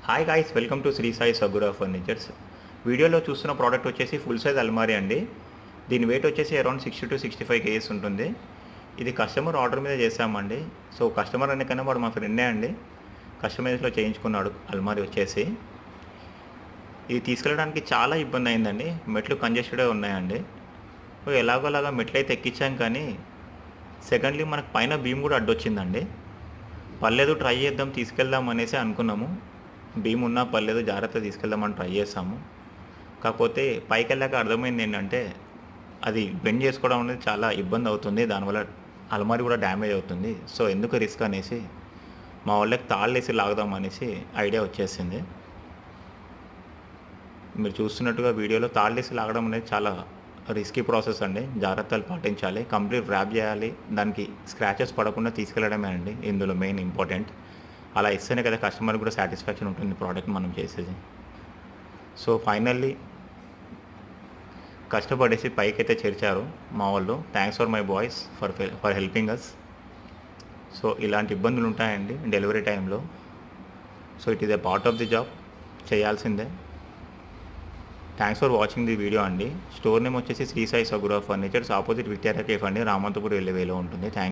Hi guys, welcome to Sri Sai సగురా furnitures. వీడియోలో చూస్తున్న ప్రోడక్ట్ వచ్చేసి ఫుల్ సైజ్ అల్మారీ అండి. దీని వెయిట్ వచ్చేసి అరౌండ్ 60-65 కేజీస్ ఉంటుంది. ఇది కస్టమర్ ఆర్డర్ మీద చేసామండి. సో కస్టమర్ అనే కన్నా వాడు మా ఫ్రెండే అండి. కస్టమైజ్లో చేయించుకున్నాడు అల్మారీ వచ్చేసి. ఇది తీసుకెళ్ళడానికి చాలా ఇబ్బంది అయిందండి. మెట్లు కంజెస్టెడ్గా ఉన్నాయండి. సో ఎలాగోలాగా మెట్లు అయితే ఎక్కించాం, కానీ సెకండ్లీ మనకు పైన బీమ్ కూడా అడ్డొచ్చిందండి. పర్లేదు, ట్రై చేద్దాం, తీసుకెళ్దాం అనేసి అనుకున్నాము. బీమ్ ఉన్నా పర్లేదు, జాగ్రత్త తీసుకెళ్దామని ట్రై చేసాము. కాకపోతే పైకి వెళ్ళాక అర్థమైంది ఏంటంటే అది బెండ్ చేసుకోవడం అనేది చాలా ఇబ్బంది అవుతుంది. దానివల్ల అలమారీ కూడా డ్యామేజ్ అవుతుంది. సో ఎందుకు రిస్క్ అనేసి మా వాళ్ళకి తాళ్ళు వేసి లాగుదాం అనేసి ఐడియా వచ్చేసింది. మీరు చూస్తున్నట్టుగా వీడియోలో తాళ్ళు వేసి లాగడం అనేది చాలా రిస్కీ ప్రాసెస్ అండి. జాగ్రత్తలు పాటించాలి, కంప్లీట్ ర్యాప్ చేయాలి, దానికి స్క్రాచెస్ పడకుండా తీసుకెళ్ళడమే అండి ఇందులో మెయిన్ ఇంపార్టెంట్. అలా ఇస్తేనే కదా కస్టమర్ కూడా సాటిస్ఫాక్షన్ ఉంటుంది ప్రోడక్ట్ మనం చేసేది. సో ఫైనల్లీ కష్టపడేసి పైకైతే చేర్చారు మా వాళ్ళు. Thanks for my boys for helping us. So ఇలాంటి ఇబ్బందులు ఉంటాయండి డెలివరీ టైంలో. So it is a part of the job, చేయాల్సిందే. Thanks for watching the video అండి. స్టోర్ నేమ్ వచ్చేసి శ్రీ సాయి సగురా ఫర్నిచర్స్, ఆపోజిట్ విక్టోరియా కేఫ్ అండి, రామంతపూర్ వెళ్ళే వేలో ఉంటుంది.